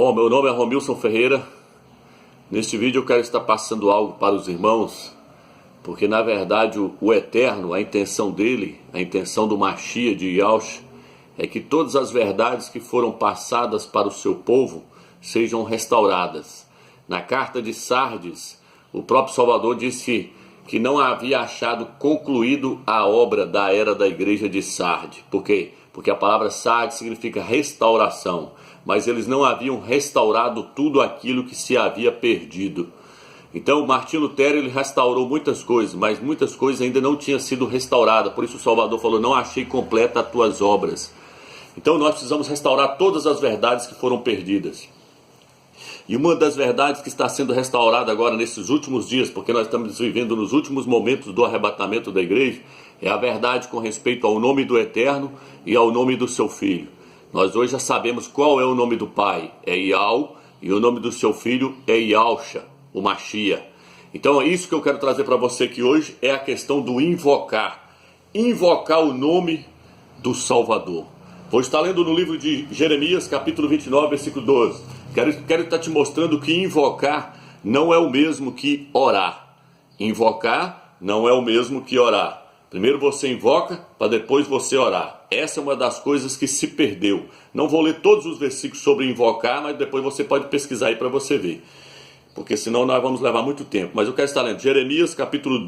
Bom, meu nome é Romilson Ferreira. Neste vídeo eu quero estar passando algo para os irmãos, porque na verdade o Eterno, a intenção dele, a intenção do Mashiach de Yahushua, é que todas as verdades que foram passadas para o seu povo sejam restauradas. Na carta de Sardes, o próprio Salvador disse que não havia achado concluído a obra da era da igreja de Sardes. Por quê? Porque a palavra Sardes significa restauração, mas eles não haviam restaurado tudo aquilo que se havia perdido. Então Martinho Lutero ele restaurou muitas coisas, mas muitas coisas ainda não tinham sido restauradas. Por isso o Salvador falou: não achei completa as tuas obras. Então nós precisamos restaurar todas as verdades que foram perdidas. E uma das verdades que está sendo restaurada agora nesses últimos dias, porque nós estamos vivendo nos últimos momentos do arrebatamento da igreja, é a verdade com respeito ao nome do Eterno e ao nome do seu Filho. Nós hoje já sabemos qual é o nome do Pai, é Yahweh, e o nome do seu Filho é Yahushua, o Mashiach. Então é isso que eu quero trazer para você aqui hoje, é a questão do invocar. Invocar o nome do Salvador. Vou estar lendo no livro de Jeremias, capítulo 29, versículo 12. Quero estar te mostrando que invocar não é o mesmo que orar. Invocar não é o mesmo que orar. Primeiro você invoca, para depois você orar. Essa é uma das coisas que se perdeu. Não vou ler todos os versículos sobre invocar, mas depois você pode pesquisar aí para você ver. Porque senão nós vamos levar muito tempo. Mas eu quero estar lendo Jeremias, capítulo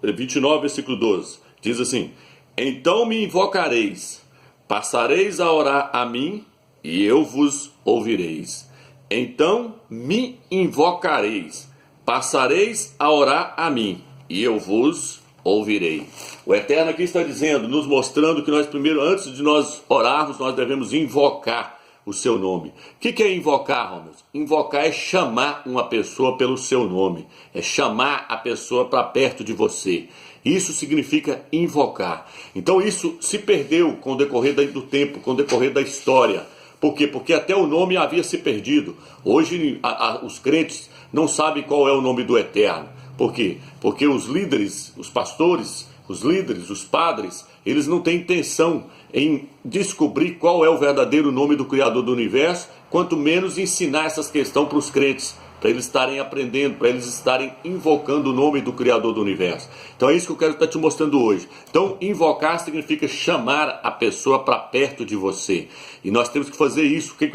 29, versículo 12. Diz assim: então me invocareis, passareis a orar a mim, e eu vos ouvireis. Então me invocareis, passareis a orar a mim, e eu vos ouvirei. O Eterno aqui está dizendo, nos mostrando que nós primeiro, antes de nós orarmos, nós devemos invocar o seu nome. O que é invocar, Romilson? Invocar é chamar uma pessoa pelo seu nome, é chamar a pessoa para perto de você. Isso significa invocar. Então isso se perdeu com o decorrer do tempo, com o decorrer da história. Por quê? Porque até o nome havia se perdido. Hoje os crentes não sabem qual é o nome do Eterno. Por quê? Porque os líderes, os pastores, os líderes, os padres, eles não têm intenção em descobrir qual é o verdadeiro nome do Criador do Universo, quanto menos ensinar essas questões para os crentes, para eles estarem aprendendo, para eles estarem invocando o nome do Criador do Universo. Então é isso que eu quero estar te mostrando hoje. Então invocar significa chamar a pessoa para perto de você. E nós temos que fazer isso. O que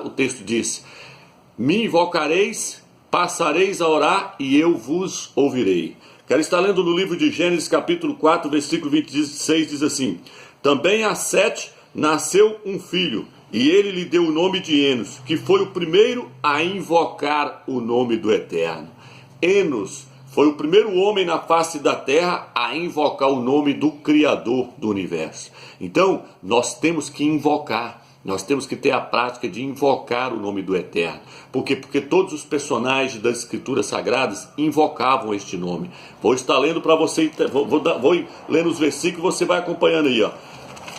o texto diz? Me invocareis, passareis a orar e eu vos ouvirei. Quero estar lendo no livro de Gênesis capítulo 4, versículo 26, diz assim: também a Sete nasceu um filho, e ele lhe deu o nome de Enos, que foi o primeiro a invocar o nome do Eterno. Enos foi o primeiro homem na face da terra a invocar o nome do Criador do Universo. Então, nós temos que invocar. Nós temos que ter a prática de invocar o nome do Eterno. Por quê? Porque todos os personagens das Escrituras Sagradas invocavam este nome. Vou estar lendo para você, vou lendo os versículos, você vai acompanhando aí, ó.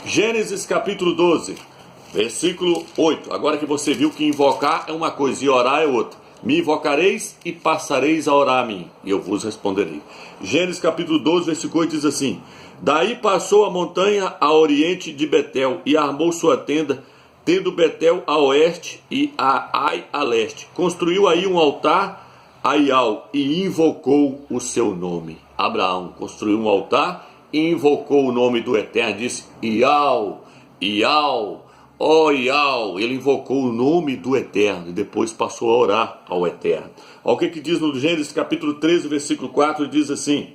Gênesis capítulo 12, versículo 8. Agora que você viu que invocar é uma coisa e orar é outra. Me invocareis e passareis a orar a mim, e eu vos responderei. Gênesis capítulo 12, versículo 8 diz assim: daí passou a montanha a oriente de Betel e armou sua tenda, tendo Betel a oeste e a Ai a leste. Construiu aí um altar a Iau e invocou o seu nome. Abraão construiu um altar e invocou o nome do Eterno. Disse: Iau, Iau, ó Iau. Ele invocou o nome do Eterno e depois passou a orar ao Eterno. Olha o que diz no Gênesis capítulo 13, versículo 4, diz assim.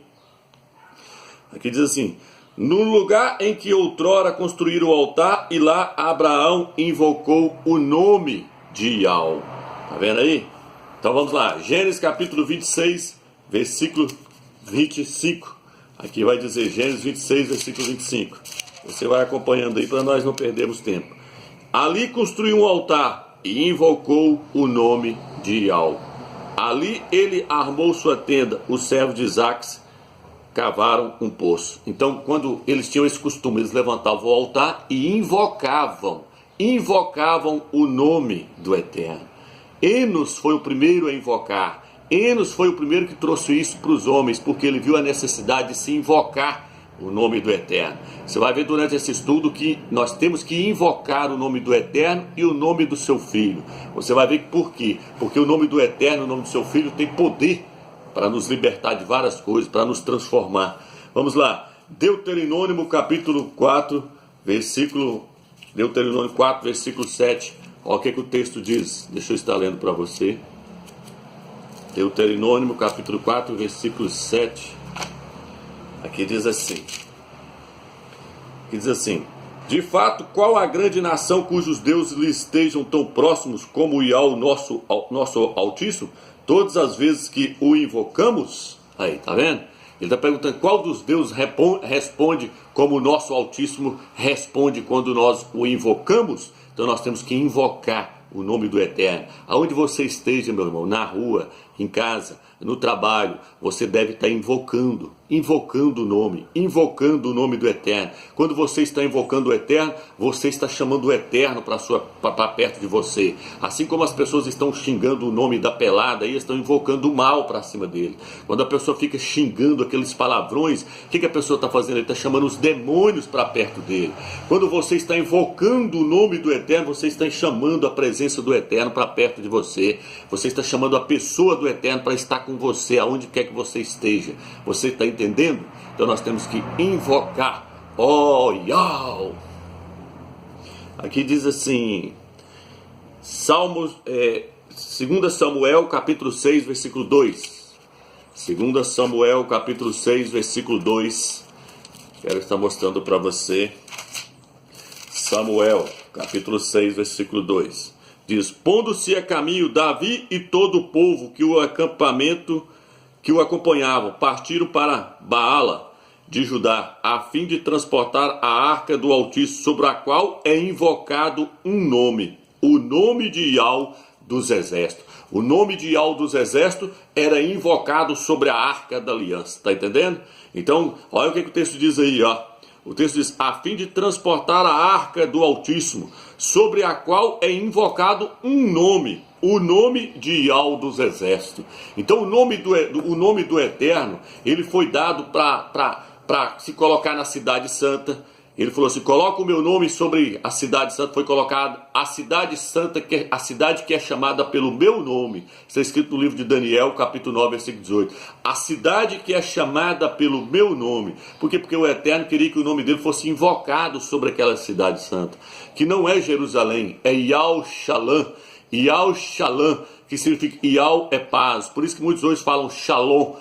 Aqui diz assim: no lugar em que outrora construíram o altar, e lá Abraão invocou o nome de Iau. Tá vendo aí? Então vamos lá, Gênesis capítulo 26, versículo 25. Aqui vai dizer Gênesis 26, versículo 25. Você vai acompanhando aí para nós não perdermos tempo. Ali construiu um altar e invocou o nome de Iau. Ali ele armou sua tenda, os servos de Isaac cavaram um poço. Então, quando eles tinham esse costume, eles levantavam o altar e invocavam o nome do Eterno. Enos foi o primeiro a invocar. Enos foi o primeiro que trouxe isso para os homens, porque ele viu a necessidade de se invocar o nome do Eterno. Você vai ver durante esse estudo que nós temos que invocar o nome do Eterno e o nome do seu Filho. Você vai ver por quê? Porque o nome do Eterno, o nome do seu Filho tem poder para nos libertar de várias coisas, para nos transformar. Vamos lá, Deuteronômio capítulo 4, Deuteronômio 4, versículo 7. Olha o que o texto diz. Deixa eu estar lendo para você. Deuteronômio capítulo 4, versículo 7. Aqui diz assim. De fato, qual a grande nação cujos deuses lhe estejam tão próximos como o Iau, nosso Altíssimo? Todas as vezes que o invocamos, aí, tá vendo? Ele está perguntando qual dos deuses responde como o nosso Altíssimo responde quando nós o invocamos. Então nós temos que invocar o nome do Eterno. Aonde você esteja, meu irmão, na rua, em casa, no trabalho, você deve estar invocando o nome do Eterno. Quando você está invocando o Eterno, você está chamando o Eterno para perto de você. Assim como as pessoas estão xingando o nome da pelada, aí estão invocando o mal para cima dele. Quando a pessoa fica xingando aqueles palavrões, o que a pessoa está fazendo? Ele está chamando os demônios para perto dele. Quando você está invocando o nome do Eterno, você está chamando a presença do Eterno para perto de você. Você está chamando a pessoa do Eterno para estar com você, aonde quer que você esteja. Você está entendendo? Então nós temos que invocar. Yau. Aqui diz assim, 2 Samuel capítulo 6, versículo 2. 2 Samuel capítulo 6, versículo 2. Quero estar mostrando para você. Samuel capítulo 6, versículo 2. Diz, pondo-se a caminho, Davi e todo o povo que o acompanhavam partiram para Baala de Judá, a fim de transportar a arca do Altíssimo, sobre a qual é invocado um nome, o nome de Iau dos Exércitos. O nome de Iau dos Exércitos era invocado sobre a arca da aliança, tá entendendo? Então, olha o que o texto diz aí, ó. O texto diz, a fim de transportar a arca do Altíssimo, sobre a qual é invocado um nome, o nome de Iau dos Exércitos. Então o nome do Eterno, ele foi dado para se colocar na cidade santa. Ele falou assim, coloca o meu nome sobre a cidade santa. Foi colocado a cidade santa, a cidade que é chamada pelo meu nome. Está escrito no livro de Daniel, capítulo 9, versículo 18. A cidade que é chamada pelo meu nome. Por quê? Porque o Eterno queria que o nome dele fosse invocado sobre aquela cidade santa. Que não é Jerusalém, é Iau Shalom. Iau Shalom, que significa Iau é paz. Por isso que muitos hoje falam Shalom,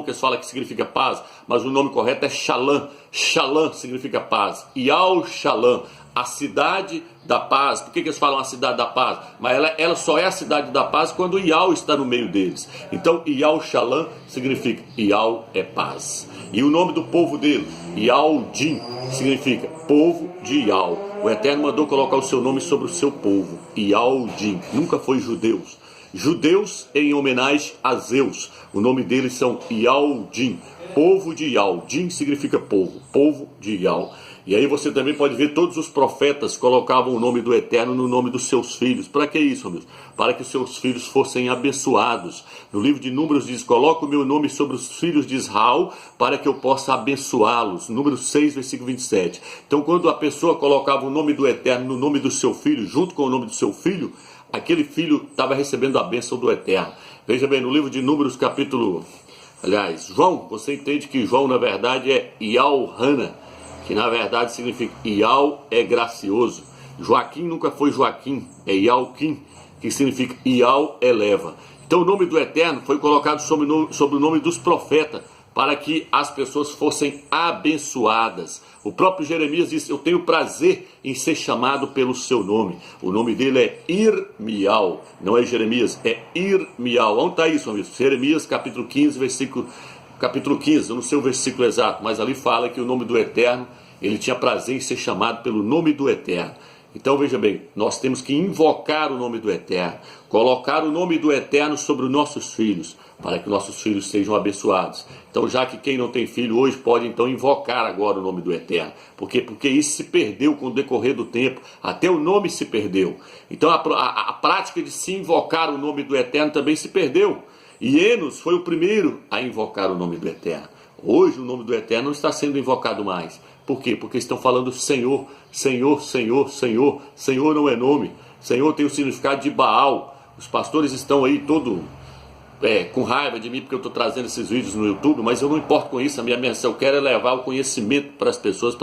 que eles falam que significa paz. Mas o nome correto é Shalom. Shalom significa paz. Iau Shalom, a cidade da paz. Por que eles falam a cidade da paz? Mas ela só é a cidade da paz quando Iau está no meio deles. Então Iau Shalom significa Iau é paz. E o nome do povo dele, Iaudim, significa povo de Iau. O Eterno mandou colocar o seu nome sobre o seu povo, Iaudim. Nunca foi judeus. Judeus em homenagem a Zeus. O nome deles são Iaudim, povo de Iau. Din significa povo de Iau. E aí você também pode ver todos os profetas colocavam o nome do Eterno no nome dos seus filhos. Para que isso, amigos? Para que os seus filhos fossem abençoados. No livro de Números diz, coloca o meu nome sobre os filhos de Israel para que eu possa abençoá-los. Número 6, versículo 27. Então quando a pessoa colocava o nome do Eterno no nome do seu filho, junto com o nome do seu filho, aquele filho estava recebendo a bênção do Eterno. Veja bem, no livro de Números capítulo... Aliás, João, você entende que João na verdade é Iau-Hana, que na verdade significa Iau é gracioso. Joaquim nunca foi Joaquim, é Iauquim, que significa Iau eleva. Então o nome do Eterno foi colocado sobre o nome dos profetas, para que as pessoas fossem abençoadas. O próprio Jeremias disse, eu tenho prazer em ser chamado pelo seu nome. O nome dele é Irmial, não é Jeremias, é Irmial. Onde está isso, amigo? Jeremias capítulo 15, capítulo 15, eu não sei o versículo exato, mas ali fala que o nome do Eterno, ele tinha prazer em ser chamado pelo nome do Eterno. Então veja bem, nós temos que invocar o nome do Eterno, colocar o nome do Eterno sobre os nossos filhos, para que nossos filhos sejam abençoados. Então já que quem não tem filho hoje pode então invocar agora o nome do Eterno. Por quê? Porque isso se perdeu com o decorrer do tempo, até o nome se perdeu. Então a prática de se invocar o nome do Eterno também se perdeu. E Enos foi o primeiro a invocar o nome do Eterno. Hoje o nome do Eterno não está sendo invocado mais. Por quê? Porque estão falando Senhor, Senhor, Senhor, Senhor. Senhor não é nome. Senhor tem o significado de Baal. Os pastores estão aí todo com raiva de mim porque eu estou trazendo esses vídeos no YouTube, mas eu não importo com isso. A minha missão, eu quero é levar o conhecimento para as pessoas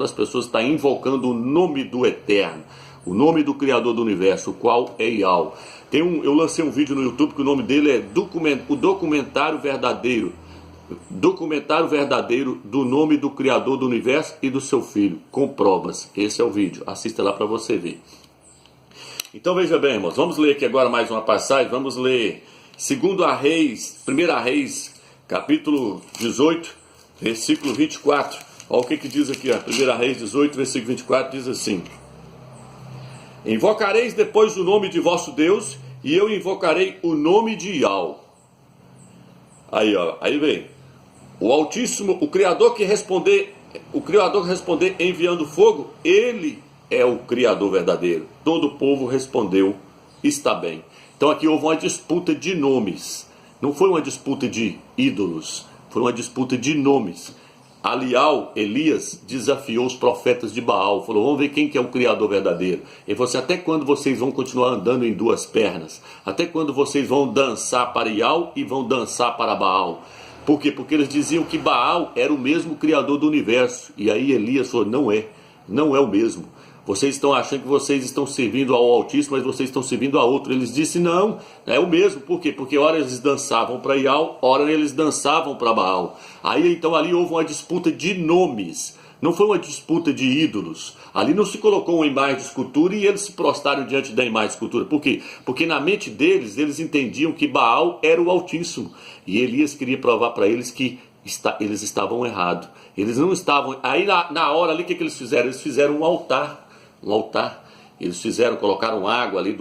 estarem invocando o nome do Eterno, o nome do Criador do Universo, o qual é Yahweh. Eu lancei um vídeo no YouTube que o nome dele é o Documentário Verdadeiro. Documentário verdadeiro do nome do Criador do Universo e do seu Filho, com provas. Esse é o vídeo, assista lá para você ver. Então veja bem, irmãos, vamos ler aqui agora mais uma passagem. Vamos ler 1 Reis, capítulo 18, versículo 24. Olha o que diz aqui, 1 Reis 18, versículo 24, diz assim: Invocareis depois o nome de vosso Deus, e eu invocarei o nome de Yahweh. Aí vem o Altíssimo, o Criador que responder enviando fogo, ele é o Criador verdadeiro. Todo o povo respondeu, está bem. Então aqui houve uma disputa de nomes. Não foi uma disputa de ídolos, foi uma disputa de nomes. Elias desafiou os profetas de Baal, falou, vamos ver quem que é o Criador verdadeiro. Ele falou assim, até quando vocês vão continuar andando em duas pernas? Até quando vocês vão dançar para Yahweh e vão dançar para Baal? Por quê? Porque eles diziam que Baal era o mesmo Criador do universo. E aí Elias falou, não é o mesmo. Vocês estão achando que vocês estão servindo ao Altíssimo, mas vocês estão servindo a outro. Eles disseram, não, é o mesmo. Por quê? Porque ora eles dançavam para Yahweh, ora eles dançavam para Baal. Aí então ali houve uma disputa de nomes. Não foi uma disputa de ídolos. Ali não se colocou uma imagem de escultura e eles se prostraram diante da imagem de escultura. Por quê? Porque na mente deles, eles entendiam que Baal era o Altíssimo. E Elias queria provar para eles que eles estavam errados. Eles não estavam... Aí na hora ali, o que eles fizeram? Eles fizeram um altar. Eles colocaram água ali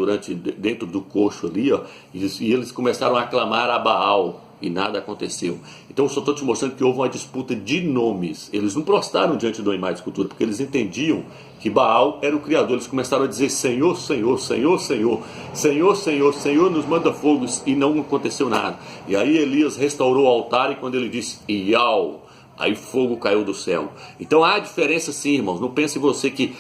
dentro do coxo ali, e eles começaram a clamar a Baal. E nada aconteceu. Então eu só estou te mostrando que houve uma disputa de nomes. Eles não prostraram diante de uma imagem de escultura, porque eles entendiam que Baal era o Criador. Eles começaram a dizer, Senhor, Senhor, Senhor, Senhor, Senhor, Senhor, Senhor, nos manda fogo, e não aconteceu nada. E aí Elias restaurou o altar, e quando ele disse, Yahweh, aí fogo caiu do céu. Então há diferença sim, irmãos. Não pense você que,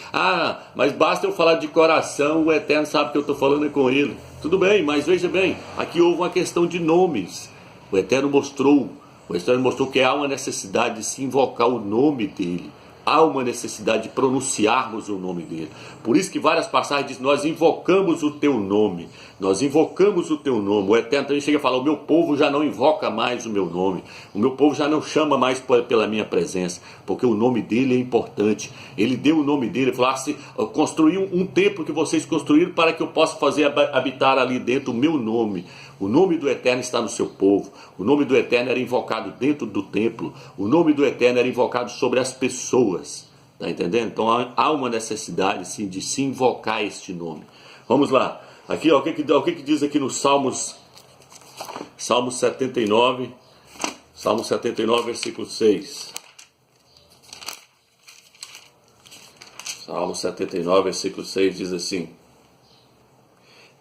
mas basta eu falar de coração, o Eterno sabe que eu estou falando com ele. Tudo bem, mas veja bem, aqui houve uma questão de nomes. O Eterno mostrou que há uma necessidade de se invocar o nome dele. Há uma necessidade de pronunciarmos o nome dele. Por isso que várias passagens dizem, nós invocamos o teu nome. Nós invocamos o teu nome. O Eterno também chega a falar, o meu povo já não invoca mais o meu nome. O meu povo já não chama mais pela minha presença. Porque o nome dele é importante. Ele deu o nome dele. Ele falou, construí um templo que vocês construíram para que eu possa fazer habitar ali dentro o meu nome. O nome do Eterno está no seu povo. O nome do Eterno era invocado dentro do templo. O nome do Eterno era invocado sobre as pessoas. Está entendendo? Então há uma necessidade sim, de se invocar este nome. Vamos lá. Aqui, ó, o que diz aqui no Salmo 79, versículo 6. Salmo 79, versículo 6 diz assim: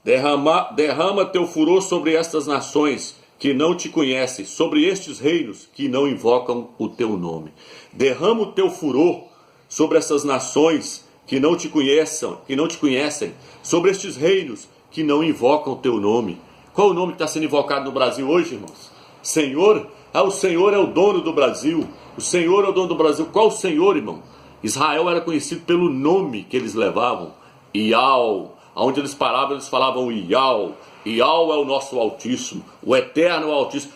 Derrama teu furor sobre estas nações que não te conhecem, sobre estes reinos que não invocam o teu nome. Derrama o teu furor sobre essas nações que não te conhecem, sobre estes reinos que não invocam o teu nome. Qual o nome que está sendo invocado no Brasil hoje, irmãos? Senhor? O Senhor é o dono do Brasil. O Senhor é o dono do Brasil. Qual o Senhor, irmão? Israel era conhecido pelo nome que eles levavam. Yahweh. Onde eles paravam, eles falavam Yahweh. Yahweh é o nosso Altíssimo. O Eterno é o Altíssimo.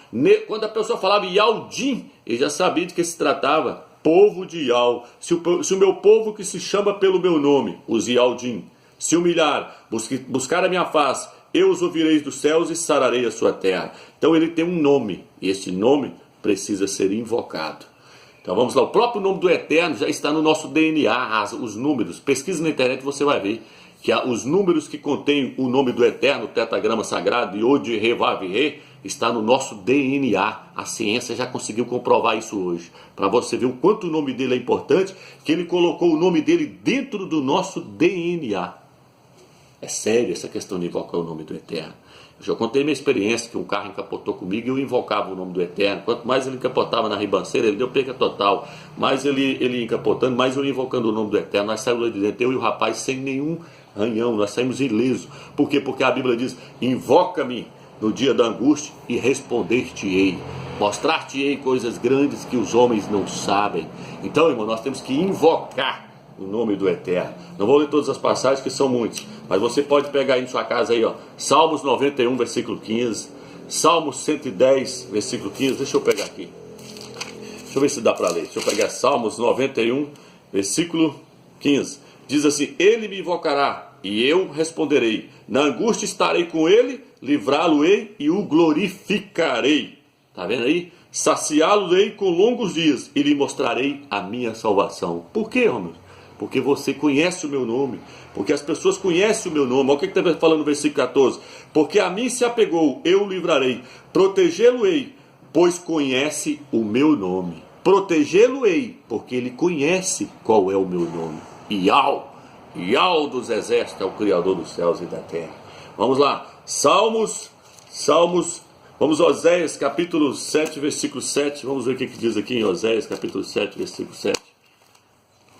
Quando a pessoa falava Yahweh, ele já sabia de que se tratava. Povo de Yahweh. Se o meu povo que se chama pelo meu nome, os Yahweh, se humilhar, buscar a minha face, eu os ouvirei dos céus e sararei a sua terra. Então ele tem um nome, e esse nome precisa ser invocado. Então vamos lá, o próprio nome do Eterno já está no nosso DNA, os números. Pesquisa na internet, você vai ver que os números que contêm o nome do Eterno, o tetragrama sagrado, Yod, Re, Vav, Re, está no nosso DNA. A ciência já conseguiu comprovar isso hoje. Para você ver o quanto o nome dele é importante, que ele colocou o nome dele dentro do nosso DNA. É sério essa questão de invocar o nome do Eterno. Eu já contei minha experiência, que um carro encapotou comigo e eu invocava o nome do Eterno. Quanto mais ele encapotava na ribanceira, ele deu perca total. Mais ele encapotando, mais eu invocando o nome do Eterno. Nós saímos de dentro, eu e o rapaz, sem nenhum arranhão, nós saímos ilesos. Por quê? Porque a Bíblia diz, invoca-me no dia da angústia e responder-te-ei. Mostrar-te-ei coisas grandes que os homens não sabem. Então, irmão, nós temos que invocar o nome do Eterno. Não vou ler todas as passagens, que são muitas, mas você pode pegar aí em sua casa aí, ó, Salmos 91, versículo 15, Salmos 110, versículo 15, deixa eu pegar aqui. Deixa eu ver se dá para ler. Deixa eu pegar Salmos 91, versículo 15. Diz assim, ele me invocará e eu responderei. Na angústia estarei com ele, livrá-lo-ei e o glorificarei. Tá vendo aí? Saciá-lo-ei com longos dias e lhe mostrarei a minha salvação. Por quê, homem? Porque você conhece o meu nome. Porque as pessoas conhecem o meu nome. Olha o que está falando no versículo 14. Porque a mim se apegou, eu o livrarei. Protegê-lo-ei, pois conhece o meu nome. Protegê-lo-ei, porque ele conhece qual é o meu nome. Iau dos exércitos é o Criador dos céus e da terra. Vamos lá. Salmos. Vamos a Oséias, capítulo 7, versículo 7. Vamos ver o que diz aqui em Oséias, capítulo 7, versículo 7.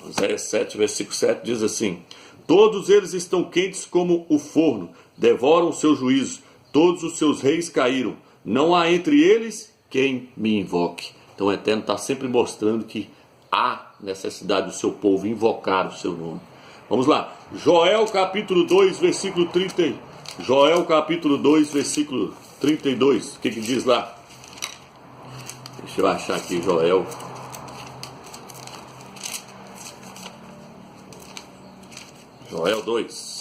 Oséias 7, versículo 7 diz assim: todos eles estão quentes como o forno, devoram o seu juízo, todos os seus reis caíram, não há entre eles quem me invoque. Então o Eterno está sempre mostrando que há necessidade do seu povo invocar o seu nome. Vamos lá, Joel capítulo 2, versículo 30. Joel capítulo 2, versículo 32. O que diz lá? Deixa eu achar aqui, Joel. Joel 2.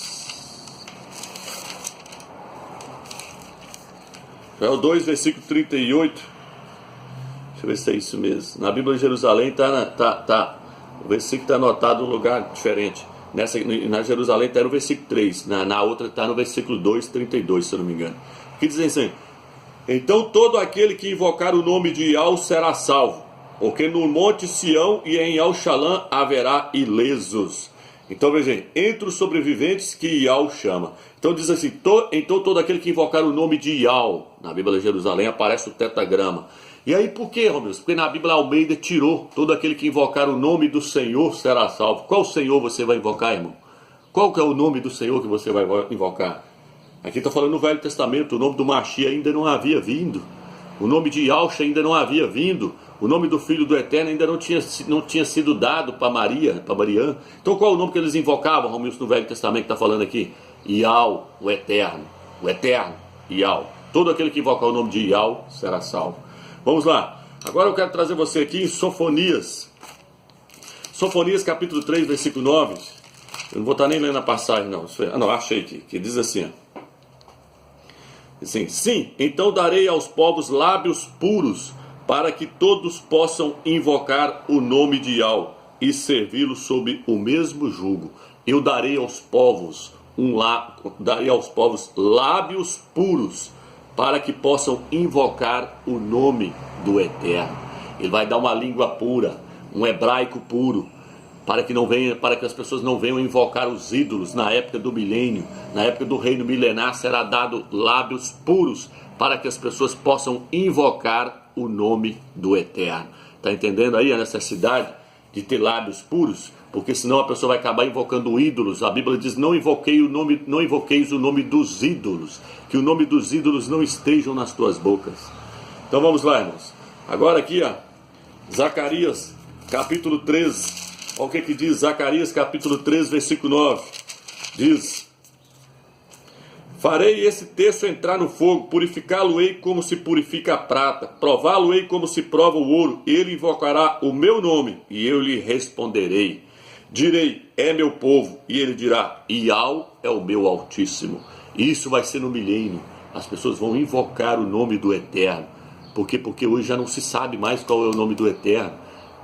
Joel 2, versículo 38. Deixa eu ver se é isso mesmo. Na Bíblia de Jerusalém o versículo está anotado em um lugar diferente. Na Jerusalém está no versículo 3. Na outra está no versículo 2, 32, se eu não me engano. Que dizem assim: então todo aquele que invocar o nome de Iau será salvo, porque no monte Sião e em Al-Shalã haverá ilesos. Então veja, entre os sobreviventes que Iau chama. Então diz assim, então todo aquele que invocar o nome de Iau, na Bíblia de Jerusalém aparece o tetragrama. E aí por quê, Romilson? Porque na Bíblia Almeida tirou, todo aquele que invocar o nome do Senhor será salvo. Qual Senhor você vai invocar, irmão? Qual que é o nome do Senhor que você vai invocar? Aqui está falando no Velho Testamento, o nome do Mashiach ainda não havia vindo. O nome de Yahshua ainda não havia vindo. O nome do Filho do Eterno ainda não tinha sido dado para Maria, para Mariã. Então qual é o nome que eles invocavam, Romilson, no Velho Testamento que está falando aqui? Iau, o Eterno. O Eterno, Iau. Todo aquele que invocar o nome de Iau será salvo. Vamos lá. Agora eu quero trazer você aqui em Sofonias. Sofonias capítulo 3, versículo 9. Eu não vou estar nem lendo a passagem, não. Não, achei aqui. Que diz assim, assim, sim, então darei aos povos lábios puros, para que todos possam invocar o nome de Iau e servi-lo sob o mesmo jugo. Eu darei aos povos lábios puros, para que possam invocar o nome do Eterno. Ele vai dar uma língua pura, um hebraico puro, para que as pessoas não venham invocar os ídolos na época do milênio. Na época do reino milenar será dado lábios puros, para que as pessoas possam invocar o nome do Eterno. Está entendendo aí a necessidade de ter lábios puros? Porque senão a pessoa vai acabar invocando ídolos. A Bíblia diz, não invoqueis o nome dos ídolos, que o nome dos ídolos não estejam nas tuas bocas. Então vamos lá, irmãos. Agora aqui, Zacarias capítulo 13. Olha o que diz Zacarias capítulo 3, versículo 9. Diz: farei esse terço entrar no fogo, purificá-lo-ei como se purifica a prata, prová-lo-ei como se prova o ouro. Ele invocará o meu nome e eu lhe responderei. Direi, é meu povo, e ele dirá, Iau é o meu Altíssimo. Isso vai ser no milênio. As pessoas vão invocar o nome do Eterno. Por quê? Porque hoje já não se sabe mais qual é o nome do Eterno.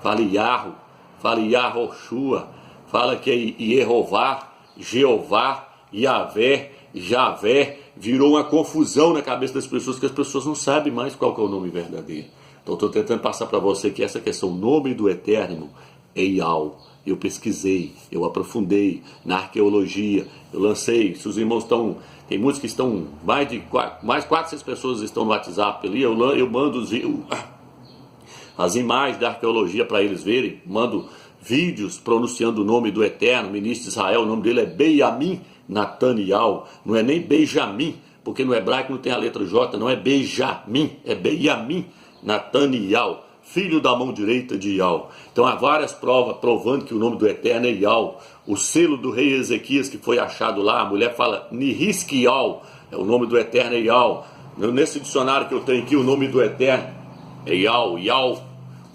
Fala Yahweh, fala Yahoshua, fala que é Yehová, Jeová, Yahvé, Javé. Virou uma confusão na cabeça das pessoas, que as pessoas não sabem mais qual que é o nome verdadeiro. Então estou tentando passar para você que essa questão, o nome do Eterno, é Iau. eu pesquisei, eu aprofundei na arqueologia, eu lancei, se os irmãos estão, tem muitos que estão, mais 400 pessoas estão no WhatsApp ali, eu mando as imagens da arqueologia para eles verem, mando vídeos pronunciando o nome do Eterno, ministro de Israel, o nome dele é Benjamin Nataniel, não é nem Benjamim, porque no hebraico não tem a letra J, não é Benjamim, é Benjamin Nataniel, filho da mão direita de Ial. Então há várias provas provando que o nome do Eterno é Ial. O selo do rei Ezequias que foi achado lá, a mulher fala Nihiskial, é o nome do Eterno é Ial. Nesse dicionário que eu tenho aqui, o nome do Eterno é Ial, Ial.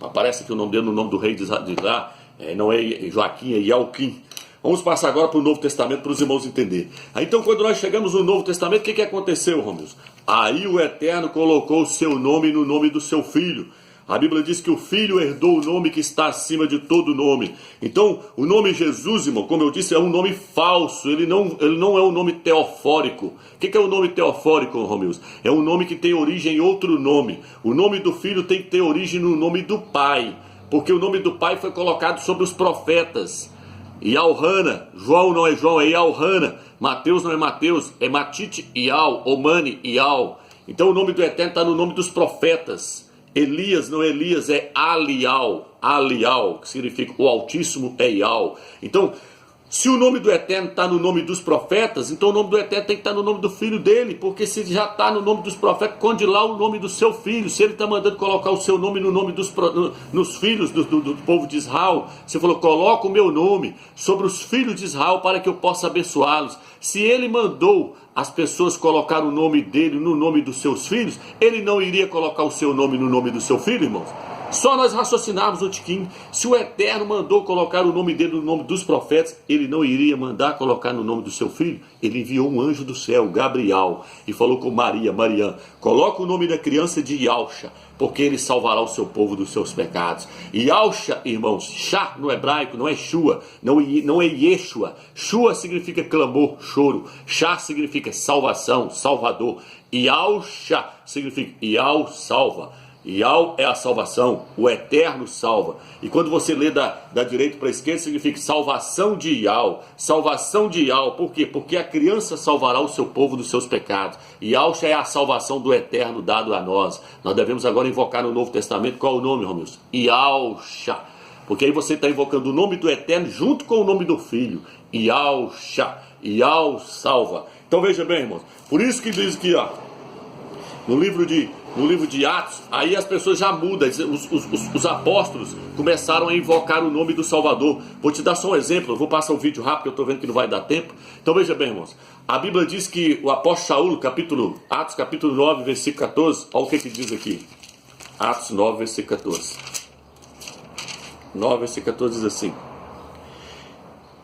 Aparece aqui o nome dele no nome do rei de lá, não é Joaquim, é Ialquim. Vamos passar agora para o Novo Testamento para os irmãos entenderem. Então quando nós chegamos no Novo Testamento, o que aconteceu, Romeus? Aí o Eterno colocou o seu nome no nome do seu Filho. A Bíblia diz que o Filho herdou o nome que está acima de todo nome. Então, o nome Jesus, irmão, como eu disse, é um nome falso. Ele não é um nome teofórico. O que é o nome teofórico, Romeus? É um nome que tem origem em outro nome. O nome do Filho tem que ter origem no nome do Pai. Porque o nome do Pai foi colocado sobre os profetas. Ialhana, João não é João, é Ialhana. Mateus não é Mateus, é Matite Ial, Omani Ial. Então o nome do Eterno está no nome dos profetas. Elias não é Elias, é Alial, Alial, que significa o Altíssimo é Ial. Então, se o nome do Eterno está no nome dos profetas, então o nome do Eterno tem que estar no nome do Filho dele, porque se já está no nome dos profetas, esconde lá o nome do seu filho. Se ele está mandando colocar o seu nome no nome nos filhos do povo de Israel, você falou, coloca o meu nome sobre os filhos de Israel para que eu possa abençoá-los. Se ele mandou as pessoas colocar o nome dele no nome dos seus filhos, ele não iria colocar o seu nome no nome do seu filho, irmãos? Só nós raciocinarmos o tiquinho. Se o Eterno mandou colocar o nome dele no nome dos profetas, ele não iria mandar colocar no nome do seu filho? Ele enviou um anjo do céu, Gabriel, e falou com Maria, coloca o nome da criança de Yalcha, porque ele salvará o seu povo dos seus pecados. Yalcha, irmãos, Shá no hebraico não é Shua, não é Yeshua. Shua significa clamor, choro. Shá significa salvação, salvador. Yalcha significa Yal salva. Ial é a salvação, o Eterno salva. E quando você lê da direita para a esquerda, significa salvação de Ial. Salvação de Ial, por quê? Porque a criança salvará o seu povo dos seus pecados. Ialcha é a salvação do Eterno dado a nós. Nós devemos agora invocar no Novo Testamento, qual é o nome, Romeus? Ialcha. Porque aí você está invocando o nome do Eterno junto com o nome do Filho. Ialcha. Ial salva. Então veja bem, irmãos. Por isso que diz aqui, ó, no livro de Atos, aí as pessoas já mudam, os apóstolos começaram a invocar o nome do Salvador. Vou te dar só um exemplo, eu vou passar o vídeo rápido, que eu estou vendo que não vai dar tempo. Então veja bem, irmãos, a Bíblia diz que o apóstolo Saulo, Atos capítulo 9, versículo 14, olha o que diz aqui. Atos 9, versículo 14. 9, versículo 14 diz assim: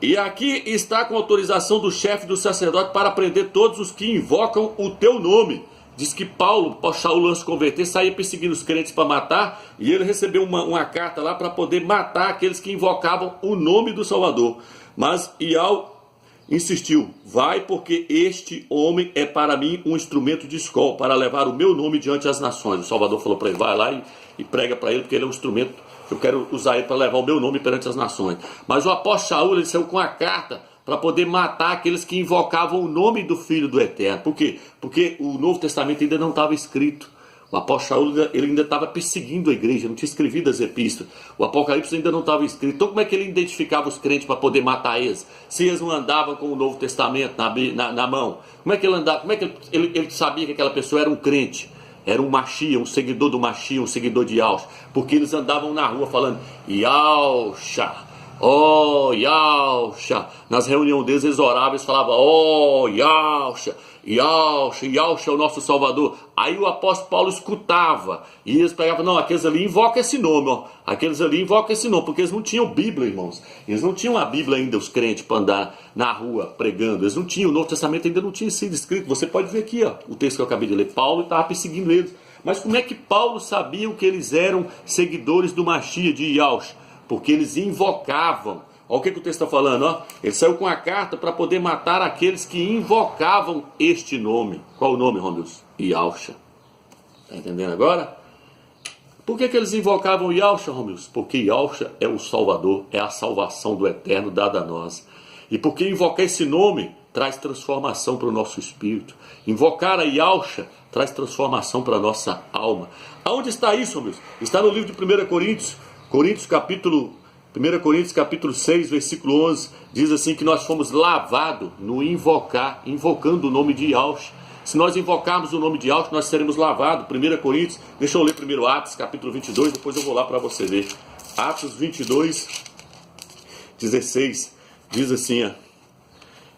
e aqui está com autorização do chefe do sacerdote para prender todos os que invocam o teu nome. Diz que Saulo, antes de converter, saía perseguindo os crentes para matar, e ele recebeu uma carta lá para poder matar aqueles que invocavam o nome do Salvador. Mas Ial insistiu, vai, porque este homem é para mim um instrumento de escola, para levar o meu nome diante das nações. O Salvador falou para ele, vai lá e prega para ele, porque ele é um instrumento, eu quero usar ele para levar o meu nome perante as nações. Mas o apóstolo Saulo, ele saiu com a carta para poder matar aqueles que invocavam o nome do Filho do Eterno. Por quê? Porque o Novo Testamento ainda não estava escrito. O apóstolo Saulo, ele ainda estava perseguindo a igreja, não tinha escrevido as epístolas. O Apocalipse ainda não estava escrito. Então como é que ele identificava os crentes para poder matar eles? Se eles não andavam com o Novo Testamento na mão. Como é que ele andava? Como é que ele sabia que aquela pessoa era um crente? Era um Machia, um seguidor do Machia, um seguidor de Yalcha. Porque eles andavam na rua falando, Yalcha. Oh, Yalcha. Nas reuniões deles, eles oravam, eles falavam, oh, Yalcha, Yalcha, Yalcha é o nosso Salvador. Aí o apóstolo Paulo escutava, e eles pegavam, não, aqueles ali invocam esse nome, ó. Aqueles ali invocam esse nome, porque eles não tinham Bíblia, irmãos. Eles não tinham a Bíblia ainda, os crentes, para andar na rua pregando. Eles não tinham, o Novo Testamento ainda não tinha sido escrito. Você pode ver aqui, ó, o texto que eu acabei de ler. Paulo estava perseguindo eles. Mas como é que Paulo sabia que eles eram seguidores do Machia de Yalcha? Porque eles invocavam. Olha o que o texto está falando, ó. Ele saiu com a carta para poder matar aqueles que invocavam este nome. Qual o nome, Romeus? Yalcha. Está entendendo agora? Por que eles invocavam Yahshua, Romilson? Porque Yahshua é o Salvador, é a salvação do eterno dada a nós. E porque invocar esse nome traz transformação para o nosso espírito. Invocar a Yahshua traz transformação para a nossa alma. Aonde está isso, Romilson? Está no livro de 1 Coríntios, 1 Coríntios capítulo 6, versículo 11, diz assim que nós fomos lavados no invocando o nome de Yahshua. Se nós invocarmos o nome de Yahshua, nós seremos lavados. 1 Coríntios, deixa eu ler primeiro Atos, capítulo 22, depois eu vou lá para você ver. Atos 22, 16, diz assim, ó.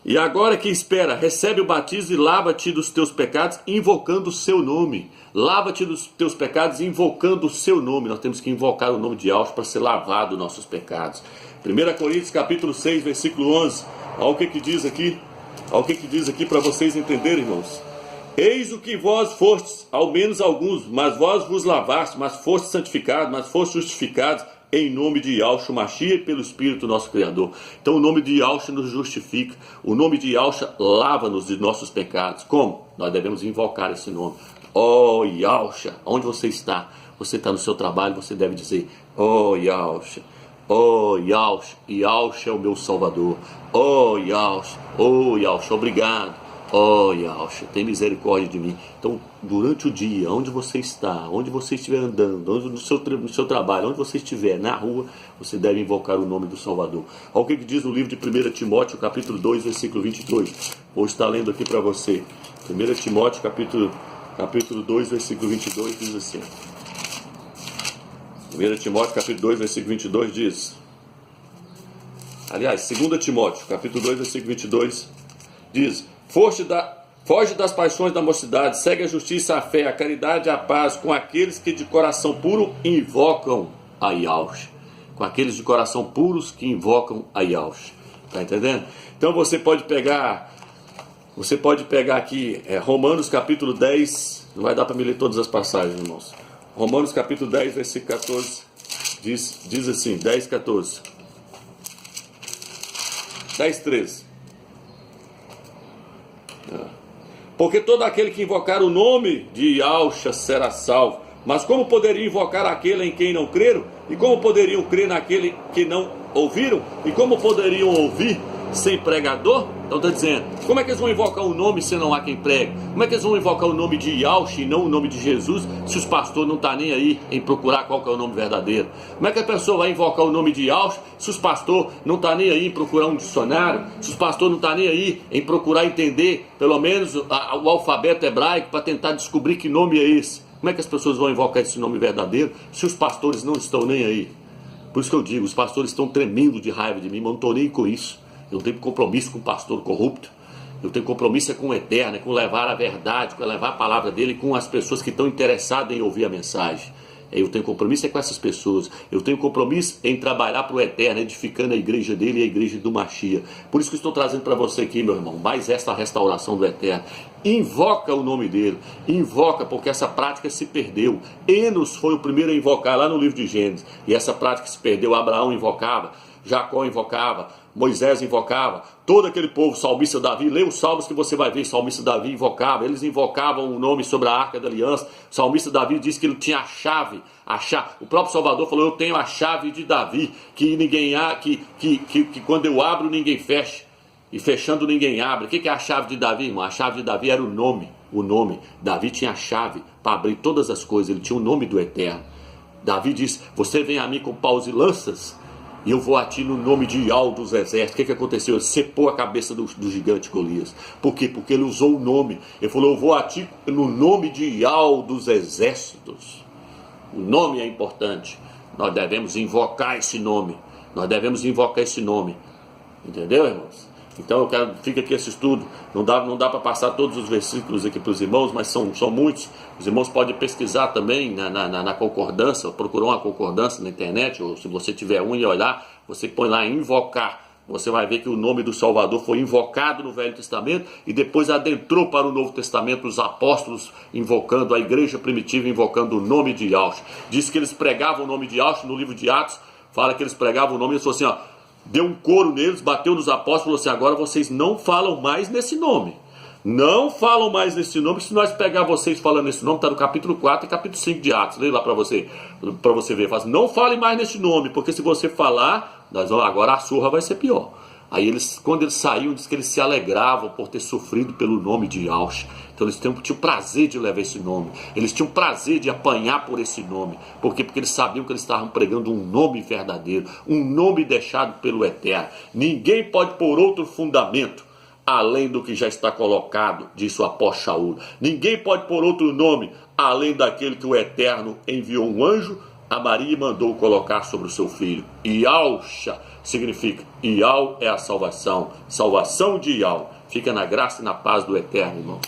E agora que espera, recebe o batismo e lava-te dos teus pecados, invocando o seu nome. Lava-te dos teus pecados, invocando o seu nome. Nós temos que invocar o nome de Yahshua para ser lavado dos nossos pecados. 1 Coríntios, capítulo 6, versículo 11. Olha o que diz aqui. Olha o que diz aqui para vocês entenderem, irmãos. Eis o que vós fostes, ao menos alguns, mas vós vos lavastes, mas fostes santificados, mas fostes justificados em nome de Yahshua Mashiach e pelo Espírito nosso Criador. Então o nome de Yahshua nos justifica, o nome de Yahshua lava-nos de nossos pecados. Como? Nós devemos invocar esse nome. Oh Yahshua, onde você está? Você está no seu trabalho, você deve dizer, oh Yahshua, oh Yahshua, Yahshua é o meu Salvador. Oh Yahshua, obrigado. Oh Yahshua, tem misericórdia de mim. Então, durante o dia, onde você está, onde você estiver andando, no seu trabalho, onde você estiver, na rua, você deve invocar o nome do Salvador. Olha o que diz no livro de 1 Timóteo, capítulo 2, versículo 22. Vou estar lendo aqui para você. 1 Timóteo, capítulo 2, versículo 22, diz assim. 1 Timóteo, capítulo 2, versículo 22 diz. Aliás, 2 Timóteo, capítulo 2, versículo 22 diz: Foge das paixões da mocidade, segue a justiça, a fé, a caridade e a paz com aqueles que de coração puro invocam a Yahshua. Com aqueles de coração puros que invocam a Yahshua. Está entendendo? Então você pode pegar aqui Romanos capítulo 10, não vai dar para me ler todas as passagens, irmãos. Romanos capítulo 10, versículo 14, diz assim, 10, 14. 10, 13. Porque todo aquele que invocar o nome de Yahshua será salvo. Mas como poderiam invocar aquele em quem não creram? E como poderiam crer naquele que não ouviram? E como poderiam ouvir sem pregador? Então está dizendo, como é que eles vão invocar o nome se não há quem pregue? Como é que eles vão invocar o nome de Yahshua e não o nome de Jesus, se os pastores não estão nem aí em procurar qual que é o nome verdadeiro? Como é que a pessoa vai invocar o nome de Yahshua se os pastores não estão nem aí em procurar um dicionário, se os pastores não estão nem aí em procurar entender pelo menos o alfabeto hebraico para tentar descobrir que nome é esse? Como é que as pessoas vão invocar esse nome verdadeiro se os pastores não estão nem aí? Por isso que eu digo, os pastores estão tremendo de raiva de mim, mas não estou nem com isso. Eu não tenho compromisso com o pastor corrupto. Eu tenho compromisso com o eterno, com levar a verdade, com levar a palavra dele, com as pessoas que estão interessadas em ouvir a mensagem. Eu tenho compromisso com essas pessoas. Eu tenho compromisso em trabalhar para o eterno, edificando a igreja dele e a igreja do Mashiach. Por isso que eu estou trazendo para você aqui, meu irmão, mais esta restauração do eterno. Invoca o nome dele. Invoca, porque essa prática se perdeu. Enos foi o primeiro a invocar lá no livro de Gênesis. E essa prática se perdeu. Abraão invocava, Jacó invocava, Moisés invocava, todo aquele povo, salmista Davi, lê os salmos que você vai ver, salmista Davi invocava, eles invocavam o nome sobre a arca da aliança. Salmista Davi disse que ele tinha a chave, o próprio Salvador falou, eu tenho a chave de Davi, que ninguém que quando eu abro ninguém fecha, e fechando ninguém abre. O que é a chave de Davi, irmão? A chave de Davi era o nome. Davi tinha a chave para abrir todas as coisas, ele tinha o nome do eterno. Davi disse, você vem a mim com paus e lanças, e eu vou a ti no nome de Yahweh dos exércitos. O que aconteceu? Ele cepou a cabeça do gigante Golias. Por quê? Porque ele usou o nome. Ele falou, eu vou a ti no nome de Yahweh dos exércitos. O nome é importante. Nós devemos invocar esse nome. Entendeu, irmãos? Então fica aqui esse estudo. Não dá para passar todos os versículos aqui para os irmãos, mas são muitos. Os irmãos podem pesquisar também na concordância, procurar uma concordância na internet, ou se você tiver e olhar, você põe lá invocar. Você vai ver que o nome do Salvador foi invocado no Velho Testamento e depois adentrou para o Novo Testamento, os apóstolos invocando, a igreja primitiva invocando o nome de Yahshua. Diz que eles pregavam o nome de Yahshua no livro de Atos, fala que eles pregavam o nome, eles falaram assim, ó, deu um coro neles, bateu nos apóstolos, falou assim, agora vocês não falam mais nesse nome, Não falam mais nesse nome. Se nós pegar vocês falando nesse nome, está no capítulo 4 e capítulo 5 de Atos. Leia lá para você ver. Fala assim, não fale mais nesse nome, porque se você falar, agora a surra vai ser pior. Aí quando eles saíam, diz que eles se alegravam por ter sofrido pelo nome de Yahshua. Então eles tinham prazer de levar esse nome. Eles tinham prazer de apanhar por esse nome. Por quê? Porque eles sabiam que eles estavam pregando um nome verdadeiro, um nome deixado pelo Eterno. Ninguém pode pôr outro fundamento além do que já está colocado, disse o apóstolo Shaul. Ninguém pode pôr outro nome além daquele que o Eterno enviou um anjo a Maria e mandou colocar sobre o seu filho. Yahshua significa, Yahweh é a salvação, salvação de Yahweh. Fica na graça e na paz do Eterno, irmão.